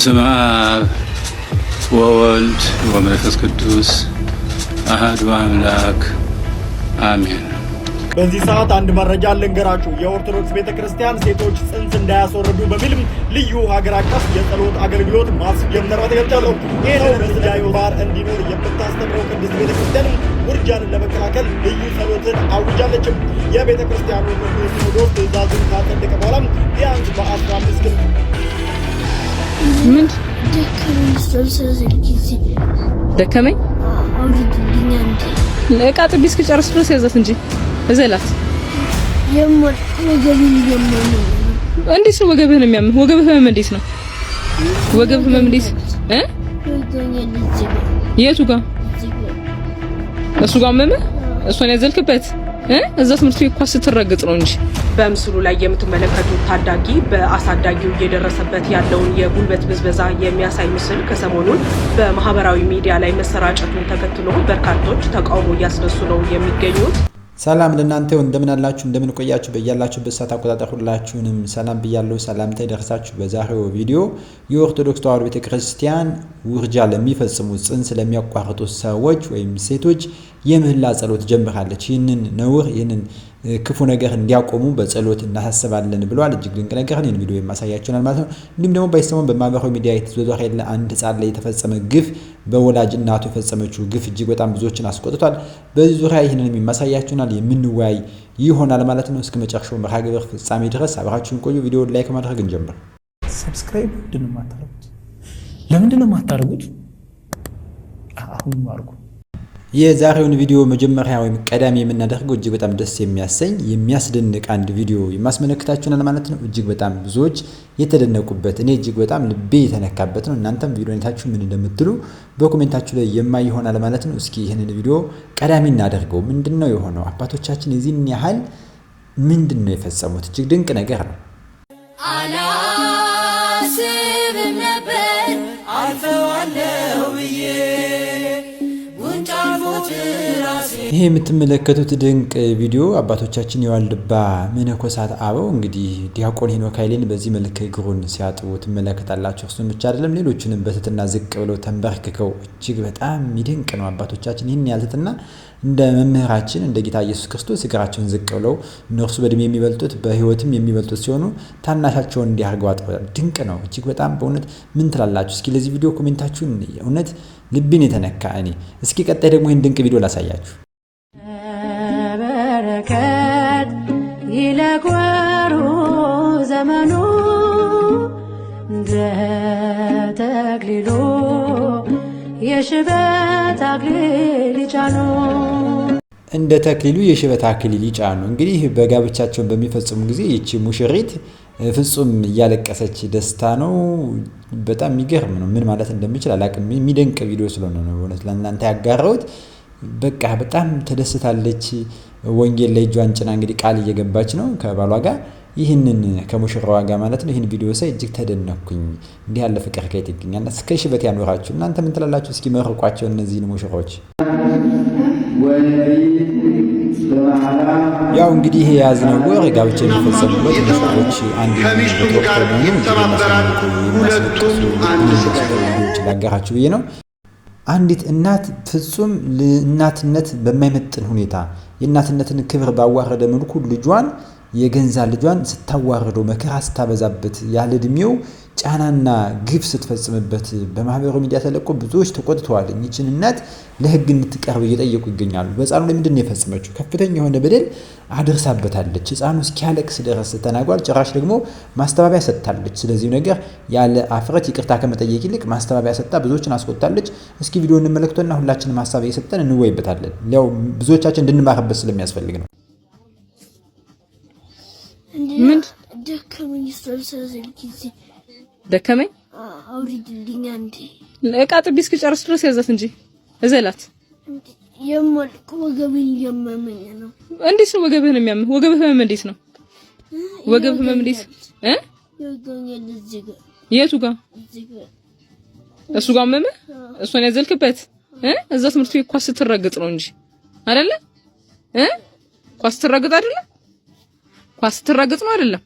በስመ አብ ወወልድ ወመንፈስ ቅዱስ አሐዱ አምላክ አሜን። በዚህ ሰዓት አንድ መረጃ ልንገራችሁ። የኦርቶዶክስ ቤተክርስቲያን ሴቶች ጽንስ እንዳያስወርዱ በሚልም ልዩ ሀገር አቀፍ የጸሎት አገልግሎት ማስጀመሯ ተገልጿል። ይህ ነው በስዳዩ ባር እንዲኖር የምታስተምረው ቅድስት ቤተክርስቲያን ውርጃን ለመከላከል ልዩ ጸሎትን አውጃለችም። የቤተክርስቲያኑ ቅዱስ ሲኖዶስ ትእዛዙን ካጸደቀ በኋላ ቢያንስ በ15 ቀን ምን ደከመኝ ለቃ ጥቢ እስክጨርስ ድረስ ያዛት እንጂ እዘላት እንዴት ነው ወገብህን የሚያምህ? ወገብህ ህመም እንዴት ነው? ወገብህ ህመም እንዴት የቱ ጋር እሱ ጋር መመህ እሷን ያዘልክበት እዛ ትምህርት ቤት ኳስ ስትረግጥ ነው እንጂ። በምስሉ ላይ የምትመለከቱት ታዳጊ በአሳዳጊው እየደረሰበት ያለውን የጉልበት ብዝበዛ የሚያሳይ ምስል ከሰሞኑን በማህበራዊ ሚዲያ ላይ መሰራጨቱን ተከትሎ በርካቶች ተቃውሞ እያስነሱ ነው የሚገኙት። ሰላም ለእናንተ እንደምን አላችሁ? እንደምን ቆያችሁ? በእያላችሁበት ሰዓት አቆጣጠር ሁላችሁንም ሰላም ብያለሁ። ሰላምታ ይደርሳችሁ። በዛሬው ቪዲዮ የኦርቶዶክስ ተዋሕዶ ቤተክርስቲያን ውርጃ ለሚፈጽሙ ጽንስ ለሚያቋርጡ ሰዎች ወይም ሴቶች የምህላ ጸሎት ጀምራለች። ይህንን ነውር ይህንን ክፉ ነገር እንዲያቆሙ በጸሎት እናሳስባለን ብለዋል። እጅግ ድንቅ ነገር ነው። ይህን ቪዲዮ የማሳያችሁናል ማለት ነው። እንዲሁም ደግሞ በሰሞኑ በማህበራዊ ሚዲያ የተዘዋወረ ያለ አንድ ሕፃን ላይ የተፈጸመ ግፍ በወላጅ እናቱ የፈጸመችው ግፍ እጅግ በጣም ብዙዎችን አስቆጥቷል። በዚህ ዙሪያ ይህንን የማሳያችሁናል የምንወያይ ይሆናል ማለት ነው። እስከ መጨረሻው መርሃ ግብር ፍጻሜ ድረስ አብራችሁን ቆዩ። ቪዲዮ ላይክ ማድረግ እንጀምር። ሰብስክራይብ ለምንድን ነው የማታደርጉት? አሁን አድርጉ። የዛሬውን ቪዲዮ መጀመሪያ ወይም ቀዳሚ የምናደርገው እጅግ በጣም ደስ የሚያሰኝ የሚያስደንቅ አንድ ቪዲዮ የማስመለክታችሁናል ማለት ነው። እጅግ በጣም ብዙዎች የተደነቁበት እኔ እጅግ በጣም ልቤ የተነካበት ነው። እናንተም ቪዲዮ አይታችሁ ምን እንደምትሉ በኮሜንታችሁ ላይ የማይ ይሆናል ማለት ነው። እስኪ ይህንን ቪዲዮ ቀዳሚ እናደርገው። ምንድነው የሆነው? አባቶቻችን የዚህን ያህል ምንድነው የፈጸሙት? እጅግ ድንቅ ነገር ነው። አላስብም ነበር አልፈዋለሁ ብዬ ይሄ የምትመለከቱት ድንቅ ቪዲዮ አባቶቻችን የዋልድባ መነኮሳት አበው እንግዲህ ዲያቆን ሄኖክ ኃይሌን በዚህ መልክ እግሩን ሲያጥቡ ትመለከታላችሁ። እሱም ብቻ አይደለም ሌሎችንም በትህትና ዝቅ ብለው ተንበርክከው እጅግ በጣም የሚደንቅ ነው። አባቶቻችን ይህን ያልትና እንደ መምህራችን እንደ ጌታ ኢየሱስ ክርስቶስ እግራቸውን ዝቅ ብለው እነርሱ በእድሜ የሚበልጡት በሕይወትም የሚበልጡት ሲሆኑ ታናሻቸውን እንዲያርገው አጥበዋል። ድንቅ ነው እጅግ በጣም በእውነት ምን ትላላችሁ? እስኪ ለዚህ ቪዲዮ ኮሜንታችሁን እውነት ልብን የተነካ እኔ እስኪ ቀጣይ ደግሞ ይህን ድንቅ ቪዲዮ ላሳያችሁ። በረከት ይለቆሩ ዘመኑ ተክሊሉ የሽበት አክሊል ይጫኑ እንደ ተክሊሉ የሽበት አክሊል ይጫኑ። እንግዲህ በጋብቻቸውን በሚፈጽሙ ጊዜ ይቺ ሙሽሪት ፍጹም እያለቀሰች ደስታ ነው። በጣም የሚገርም ነው። ምን ማለት እንደምችል አላቅም። የሚደንቅ ቪዲዮ ስለሆነ ነው እውነት ለእናንተ ያጋራሁት። በቃ በጣም ተደስታለች። ወንጌል ላይ እጇን ጭና እንግዲህ ቃል እየገባች ነው ከባሏ ጋር ይህንን ከሙሽራዋ ጋር ማለት ነው። ይህን ቪዲዮ ሳይ እጅግ ተደነኩኝ። እንዲህ ያለ ፍቅር ከየት ይገኛል? እስከ ሽበት ያኖራችሁ። እናንተ ምን ትላላችሁ? እስኪ መርቋቸው እነዚህን ሙሽሮች። ያው እንግዲህ ይሄ የያዝነው ወር ጋብቻ የሚፈጸሙበት ሙሽሮች አንድ ላጋራችሁ ብዬ ነው። አንዲት እናት ፍጹም እናትነት በማይመጥን ሁኔታ የእናትነትን ክብር ባዋረደ መልኩ ልጇን የገንዛ ልጇን ስታዋርደው መከራ ስታበዛበት ያለ እድሜው ጫናና ግፍ ስትፈጽምበት በማህበራዊ ሚዲያ ተለቆ ብዙዎች ተቆጥተዋል። ይህችን እናት ለሕግ እንድትቀርብ እየጠየቁ ይገኛሉ። በሕፃኑ ላይ ምንድን ነው የፈጸመችው? ከፍተኛ የሆነ በደል አድርሳበታለች። ሕፃኑ እስኪያለቅስ ድረስ ተናግሯል። ጭራሽ ደግሞ ማስተባበያ ሰጥታለች። ስለዚህ ነገር ያለ አፍረት ይቅርታ ከመጠየቅ ይልቅ ማስተባበያ ሰጥታ ብዙዎችን አስቆጣለች። እስኪ ቪዲዮ እንመለከተውና ሁላችንም ሀሳብ እየሰጠን እንወይበታለን። ያው ብዙዎቻችን እንድንማርበት ስለሚያስፈልግ ነው። ምን ደከመኝ አውሪድልኝ አንዴ ለቃ ጥቢ እስክጨርስ ድረስ ያዛት እንጂ እዘላት ወገብን እያመመኝ ነው። እንዴት ነው ወገብህን የሚያምህ? ወገብህ ህመም እንዴት ነው? ወገብህ ህመም እንዴት የቱ ጋር እሱ ጋር መመህ እሷን ያዘልክበት እዛ ትምህርት ቤት ኳስ ስትረግጥ ነው እንጂ አይደለ? ኳስ ስትረግጥ አይደለ? ኳስ ስትረግጥ ነው አይደለም?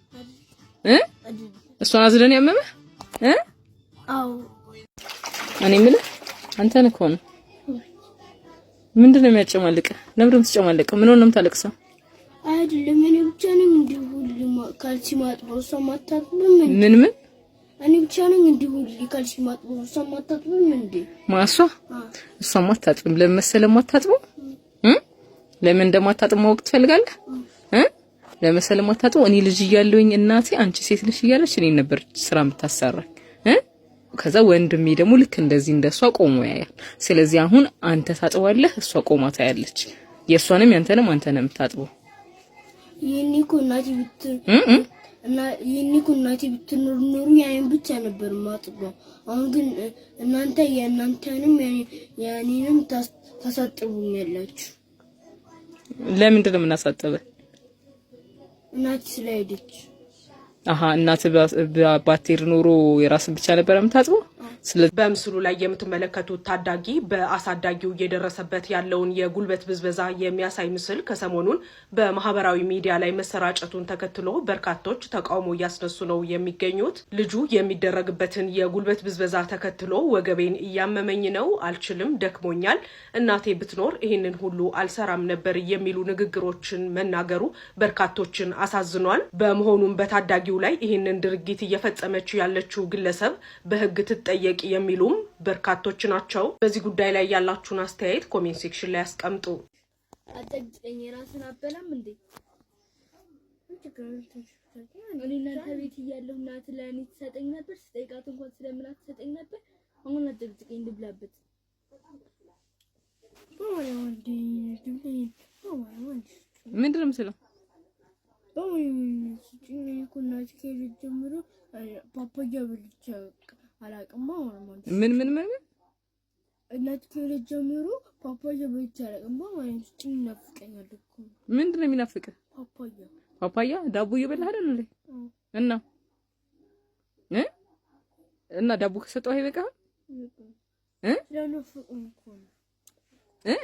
እሷን አዝለን ያመመህ አዎ እኔ ምን አንተ ነህ ኮን ምንድነው የሚያጨማልቅ? ለምን ትጨማለቀው? ምን ሆነም ታለቅሰው? አይደለም እኔ ብቻ ነኝ እንዲሁ ካልሲ ማጥበው ሰማታጥብም ምን እኔ ብቻ ነኝ እንዲሁ ካልሲ ማጥበው ሰማታጥብም እንዴ? ማሷ እሷማ አታጥብም። ለምን መሰለህ ማታጥበው? ለምን እንደማታጥብ ማወቅ ትፈልጋለህ? ለምን መሰለህ ማታጥበው? እኔ ልጅ እያለሁኝ እናቴ አንቺ ሴት ልጅ እያለች እኔ ነበር ስራ የምታሰራኝ። ከዛ ወንድሜ ደግሞ ልክ እንደዚህ እንደሷ ቆሞ ያያል። ስለዚህ አሁን አንተ ታጥባለህ፣ እሷ ቆማ ታያለች። የሷንም ያንተንም አንተ ነው የምታጥበው። የኔኮ እናቴ ብትኖር ኖሩ ያኔን ብቻ ነበር ማጥበው። አሁን ግን እናንተ የእናንተንም ያኔንም ታሳጥቡኛላችሁ። ለምንድን ነው የምናሳጥበው? እናቴ ስለሄደች እናት ባትሄድ ኖሮ የራስን ብቻ ነበር የምታጥበው። በምስሉ ላይ የምትመለከቱት ታዳጊ በአሳዳጊው እየደረሰበት ያለውን የጉልበት ብዝበዛ የሚያሳይ ምስል ከሰሞኑን በማህበራዊ ሚዲያ ላይ መሰራጨቱን ተከትሎ በርካቶች ተቃውሞ እያስነሱ ነው የሚገኙት። ልጁ የሚደረግበትን የጉልበት ብዝበዛ ተከትሎ ወገቤን እያመመኝ ነው፣ አልችልም፣ ደክሞኛል፣ እናቴ ብትኖር ይህንን ሁሉ አልሰራም ነበር የሚሉ ንግግሮችን መናገሩ በርካቶችን አሳዝኗል። በመሆኑም በታዳጊው ላይ ይህንን ድርጊት እየፈጸመች ያለችው ግለሰብ በህግ ትጠየቅ የሚሉም በርካቶች ናቸው። በዚህ ጉዳይ ላይ ያላችሁን አስተያየት ኮሜንት ሴክሽን ላይ አስቀምጡ። አጠግጠኝ ራስን አበላም እንዴ? እኔ እናንተ ቤት እያለሁ እናት ለእኔ ትሰጠኝ ነበር፣ ስጠይቃት እንኳን ስለምላት ትሰጠኝ ነበር። አሁን አጠግጠኝ ልብላበት። ምንድን ነው የምትለው? ፓፓያ በልቼ አላውቅም። ምን እናት ከሌለ ጀምሮ ፓፓያ በልቼ አላውቅም። ማለት ይናፍቀኛል እኮ። ምንድን ነው የሚናፍቅህ? ፓፓያ ዳቦ እየበላህ አይደል እንዴ? እና ዳቦ ከሰጠው አይበቃም?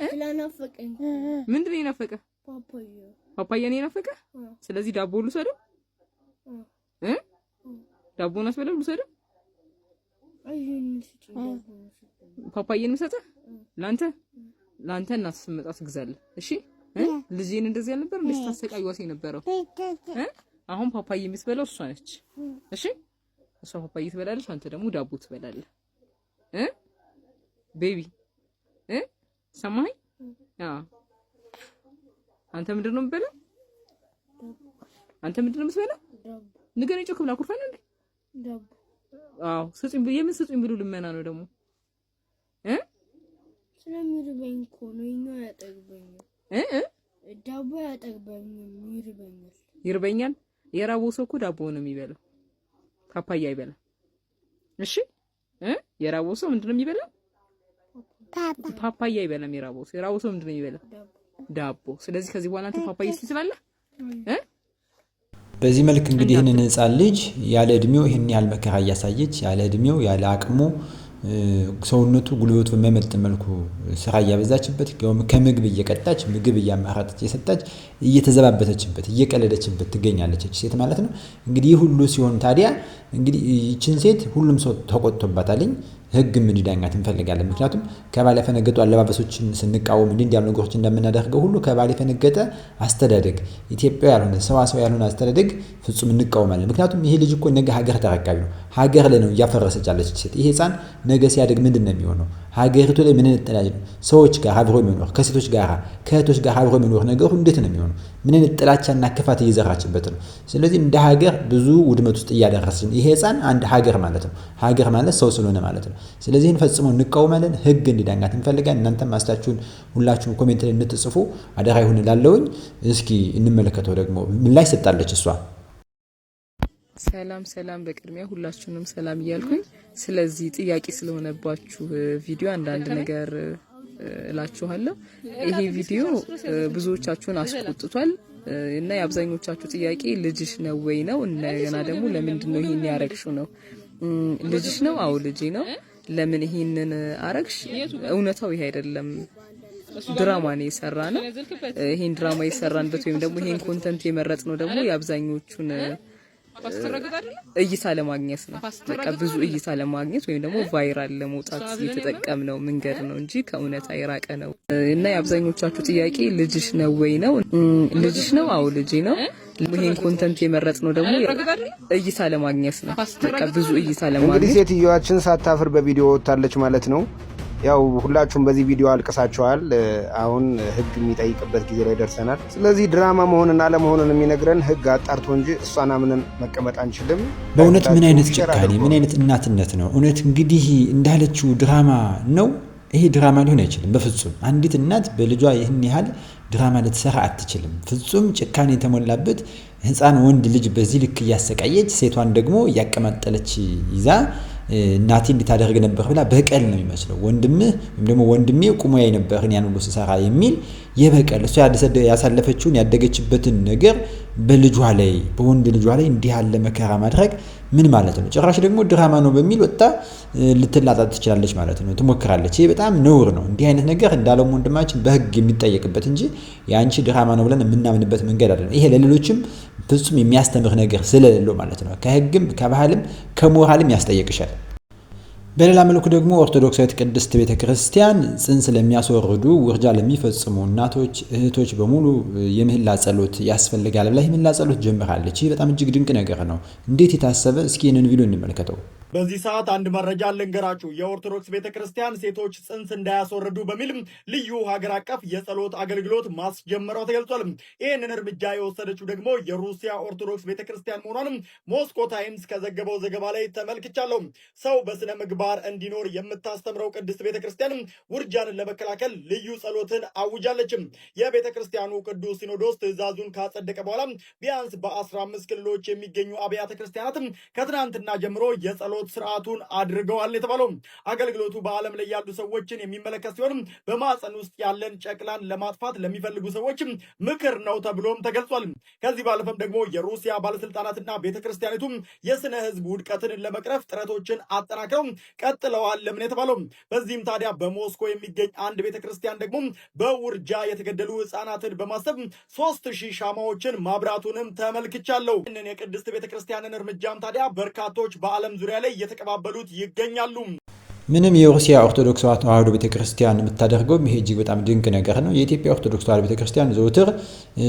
ስለናፈቀኝ። ምንድን ነው የናፈቀህ? ፓፓያ ነው የናፈቀህ? ስለዚህ ዳቦ ልውሰደው? ዳቦን አስበለው ልውሰደው? ፓፓዬን ምሰጠህ ላንተ እናት ስትመጣ ትግዛለህ። እሺ ልጄን እንደዚህ ያልነበር እንዴ ታሰቃይዋስ የነበረው? አሁን ፓፓዬ የምትበላው እሷ ነች። እሺ እሷ ፓፓዬ ትበላለች፣ አንተ ደግሞ ዳቦ ትበላለህ። ቤቢ ሰማኸኝ? አንተ ምንድን ነው የምትበላው? አንተ ምንድን ነው የምትበላው? ንገረኝ። ጮክ ብላ ኩርፈን እንዴ? ዳቦ። አዎ ስጡኝ። የምን ስጡኝ ብሉ ልመና ነው ደግሞ? ስለሚርበኝ እኮ ነው። ይሄን ያጠግበኛል። ዳቦ ያጠግበኛል፣ ይርበኛል። ይርበኛል? የራበው ሰው እኮ ዳቦ ነው የሚበላው፣ ፓፓያ አይበላም። እሺ የራበው ሰው ምንድን ነው የሚበላው? ፓፓያ አይበላም። የራበው ሰው ምንድን ነው የሚበላው? ዳቦ። ስለዚህ ከዚህ በኋላ አንተ ፓፓያ ትችላለህ? በዚህ መልክ እንግዲህ ይህንን ህፃን ልጅ ያለ እድሜው ይህን ያህል መከራ እያሳየች ያለ እድሜው ያለ አቅሙ ሰውነቱ ጉልበቱ በማይመጥን መልኩ ስራ እያበዛችበት ከምግብ እየቀጣች ምግብ እያማራጠች እየሰጣች እየተዘባበተችበት እየቀለደችበት ትገኛለች ሴት ማለት ነው። እንግዲህ ሁሉ ሲሆን ታዲያ እንግዲህ ይችን ሴት ሁሉም ሰው ተቆጥቶባታልኝ። ህግም እንዲዳኛት እንፈልጋለን። ምክንያቱም ከባለ ፈነገጡ አለባበሶችን ስንቃወም እንዲያሉ ነገሮች እንደምናደርገው ሁሉ ከባለ ፈነገጠ አስተዳደግ ኢትዮጵያ ያልሆነ ሰዋሰው ያልሆነ አስተዳደግ ፍጹም እንቃወማለን። ምክንያቱም ይሄ ልጅ እኮ ነገ ሀገር ተረካቢ ነው። ሀገር ላይ ነው እያፈረሰች ያለች ሴት። ይሄ ህፃን ነገ ሲያድግ ምንድን ነው የሚሆነው? ሀገሪቱ ላይ ምን እንጥላጅ ነው? ሰዎች ጋር አብሮ የሚኖር ከሴቶች ጋር ከእህቶች ጋር አብሮ የሚኖር ነገሩ እንዴት ነው የሚሆነው? ምን ጥላቻና ክፋት እየዘራችበት ነው። ስለዚህ እንደ ሀገር ብዙ ውድመት ውስጥ እያደረሰች ነው። ይሄ ህፃን አንድ ሀገር ማለት ነው። ሀገር ማለት ሰው ስለሆነ ማለት ነው። ስለዚህ ፈጽሞ እንቃወማለን። ህግ እንዲዳኛት እንፈልጋለን። እናንተም አስታችሁን ሁላችሁም ኮሜንት ላይ እንድትጽፉ አደራ ይሁን እላለሁኝ። እስኪ እንመለከተው ደግሞ ምን ላይ ሰጣለች እሷ። ሰላም በቅድሚያ ሁላችሁንም ሰላም እያልኩኝ ስለዚህ ጥያቄ ስለሆነባችሁ ቪዲዮ አንዳንድ ነገር እላችኋለሁ። ይሄ ቪዲዮ ብዙዎቻችሁን አስቆጥቷል እና የአብዛኞቻችሁ ጥያቄ ልጅሽ ነው ወይ ነው? እና ደግሞ ለምንድን ነው ይሄን ያረግሽው ነው? ልጅሽ ነው? አዎ ልጄ ነው። ለምን ይሄንን አረግሽ? እውነታው ይሄ አይደለም። ድራማ ነው የሰራነው። ይሄን ድራማ የሰራንበት ወይም ደግሞ ይሄን ኮንተንት የመረጥነው ደግሞ የአብዛኞቹን እይታ ለማግኘት ነው። በቃ ብዙ እይታ ለማግኘት ወይም ደግሞ ቫይራል ለመውጣት የተጠቀምነው መንገድ ነው እንጂ ከእውነት የራቀ ነው። እና የአብዛኞቻችሁ ጥያቄ ልጅሽ ነው ወይ ነው? ልጅሽ ነው? አዎ ልጄ ነው። ይሄን ኮንተንት የመረጥ ነው ደግሞ እይታ ለማግኘት ነው። በቃ ብዙ እይታ ለማግኘት። እንግዲህ ሴትዮዋችን ሳታፍር በቪዲዮ ወጣለች ማለት ነው። ያው ሁላችሁም በዚህ ቪዲዮ አልቅሳችኋል። አሁን ህግ የሚጠይቅበት ጊዜ ላይ ደርሰናል። ስለዚህ ድራማ መሆንና አለመሆኑን የሚነግረን ህግ አጣርቶ እንጂ እሷን አምነን መቀመጥ አንችልም። በእውነት ምን አይነት ጭካኔ፣ ምን አይነት እናትነት ነው? እውነት እንግዲህ እንዳለችው ድራማ ነው። ይሄ ድራማ ሊሆን አይችልም በፍጹም። አንዲት እናት በልጇ ይህን ያህል ድራማ ልትሰራ አትችልም። ፍጹም ጭካኔ የተሞላበት ህፃን ወንድ ልጅ በዚህ ልክ እያሰቃየች ሴቷን ደግሞ እያቀማጠለች ይዛ እናቴ እንድታደርግ ነበር ብላ በቀል ነው የሚመስለው። ወንድምህ ወይም ደግሞ ወንድሜ ቁሞ ያይ ነበርን ያን ሁሉ ሲሰራ የሚል የበቀል እሷ ያሳለፈችውን ያደገችበትን ነገር በልጇ ላይ በወንድ ልጇ ላይ እንዲህ ያለ መከራ ማድረግ ምን ማለት ነው? ጭራሽ ደግሞ ድራማ ነው በሚል ወጣ ልትላጣጥ ትችላለች ማለት ነው፣ ትሞክራለች። ይሄ በጣም ነውር ነው። እንዲህ አይነት ነገር እንዳለው ወንድማችን በህግ የሚጠየቅበት እንጂ የአንቺ ድራማ ነው ብለን የምናምንበት መንገድ አይደለም። ይሄ ለሌሎችም ፍጹም የሚያስተምር ነገር ስለሌለው ማለት ነው። ከህግም ከባህልም ከሞራልም ያስጠይቅሻል። በሌላ መልኩ ደግሞ ኦርቶዶክሳዊት ቅድስት ቤተክርስቲያን ጽንስ ለሚያስወርዱ ውርጃ ለሚፈጽሙ እናቶች እህቶች በሙሉ የምህላ ጸሎት ያስፈልጋል ብላ የምህላ ጸሎት ጀምራለች። ይህ በጣም እጅግ ድንቅ ነገር ነው። እንዴት የታሰበ? እስኪ ይህንን ቪዲዮ እንመልከተው። በዚህ ሰዓት አንድ መረጃ ልንገራችሁ። የኦርቶዶክስ ቤተክርስቲያን ሴቶች ጽንስ እንዳያስወርዱ በሚል ልዩ ሀገር አቀፍ የጸሎት አገልግሎት ማስጀመሯ ተገልጿል። ይህንን እርምጃ የወሰደችው ደግሞ የሩሲያ ኦርቶዶክስ ቤተክርስቲያን መሆኗንም ሞስኮ ታይምስ ከዘገበው ዘገባ ላይ ተመልክቻለሁ። ሰው በስነ ምግባር እንዲኖር የምታስተምረው ቅድስት ቤተክርስቲያን ውርጃንን ለመከላከል ልዩ ጸሎትን አውጃለችም። የቤተክርስቲያኑ ቅዱስ ሲኖዶስ ትእዛዙን ካጸደቀ በኋላ ቢያንስ በ15 ክልሎች የሚገኙ አብያተ ክርስቲያናትም ከትናንትና ጀምሮ የጸሎት ስርዓቱን አድርገዋል የተባለው አገልግሎቱ በዓለም ላይ ያሉ ሰዎችን የሚመለከት ሲሆን በማህፀን ውስጥ ያለን ጨቅላን ለማጥፋት ለሚፈልጉ ሰዎችም ምክር ነው ተብሎም ተገልጿል። ከዚህ ባለፈም ደግሞ የሩሲያ ባለስልጣናትና ቤተክርስቲያኒቱም የስነ ህዝብ ውድቀትን ለመቅረፍ ጥረቶችን አጠናክረው ቀጥለዋል ለምን የተባለው። በዚህም ታዲያ በሞስኮ የሚገኝ አንድ ቤተክርስቲያን ደግሞ በውርጃ የተገደሉ ህፃናትን በማሰብ 3000 ሻማዎችን ማብራቱንም ተመልክቻለሁ። ይህንን የቅድስት ቤተክርስቲያንን እርምጃም ታዲያ በርካቶች በዓለም ዙሪያ ላይ እየተቀባበሉት ይገኛሉ። ምንም የሩሲያ ኦርቶዶክስ ተዋሕዶ ቤተክርስቲያን የምታደርገው ይሄ እጅግ በጣም ድንቅ ነገር ነው። የኢትዮጵያ ኦርቶዶክስ ተዋሕዶ ቤተክርስቲያን ዘውትር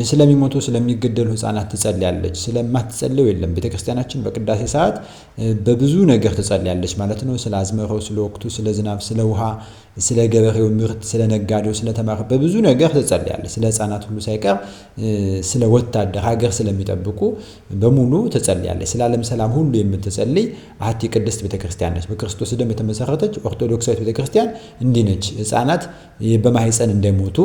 ስለሚሞቱ ስለሚገደሉ ህፃናት ትጸልያለች። ስለማትጸልየው የለም። ቤተክርስቲያናችን በቅዳሴ ሰዓት በብዙ ነገር ትጸልያለች ማለት ነው። ስለ አዝመራው፣ ስለ ወቅቱ፣ ስለ ዝናብ፣ ስለ ውሃ፣ ስለ ገበሬው ምርት፣ ስለ ነጋዴው፣ ስለ ተማሪ በብዙ ነገር ትጸልያለች። ስለ ህፃናት ሁሉ ሳይቀር ስለ ወታደር ሀገር ስለሚጠብቁ በሙሉ ትጸልያለች። ስለ ዓለም ሰላም ሁሉ የምትጸልይ አሐቲ ቅድስት ቤተክርስቲያን ነች። በክርስቶስ ደም የተመሰረተች ኦርቶዶክሳዊት ቤተክርስቲያን እንዲህ ነች። ህፃናት በማህፀን እንዳይሞቱ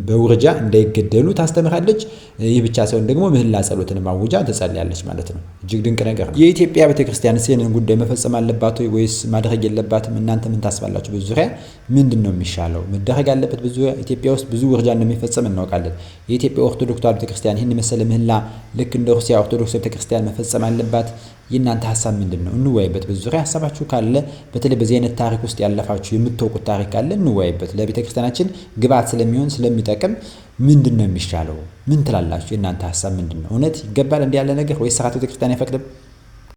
በውርጃ እንዳይገደሉ ታስተምራለች። ይህ ብቻ ሳይሆን ደግሞ ምህላ ጸሎትን ማውጃ ትጸልያለች ማለት ነው። እጅግ ድንቅ ነገር ነው። የኢትዮጵያ ቤተክርስቲያን ይህንን ጉዳይ መፈጸም አለባት ወይስ ማድረግ የለባትም? እናንተ ምን ታስባላችሁ? በዚህ ዙሪያ ምንድን ነው የሚሻለው? መደረግ አለበት? ብዙ ኢትዮጵያ ውስጥ ብዙ ውርጃ እንደሚፈጸም እናውቃለን። የኢትዮጵያ ኦርቶዶክስ ተዋሕዶ ቤተክርስቲያን ይህን የመሰለ ምህላ ልክ እንደ ሩሲያ ኦርቶዶክስ ቤተክርስቲያን መፈጸም አለባት? የእናንተ ሀሳብ ምንድን ነው? እንወያይበት። በዚህ ዙሪያ ሀሳባችሁ ካለ በተለይ በዚህ አይነት ታሪክ ውስጥ ያለፋችሁ የምታውቁት ታሪክ ካለ እንወያይበት። ለቤተክርስቲያናችን ግብዓት ስለሚሆን ስለሚጠቅም ምንድን ነው የሚሻለው? ምን ትላላችሁ? የእናንተ ሀሳብ ምንድን ነው? እውነት ይገባል እንዲህ ያለ ነገር ወይስ ስርዓተ ቤተክርስቲያን አይፈቅድም?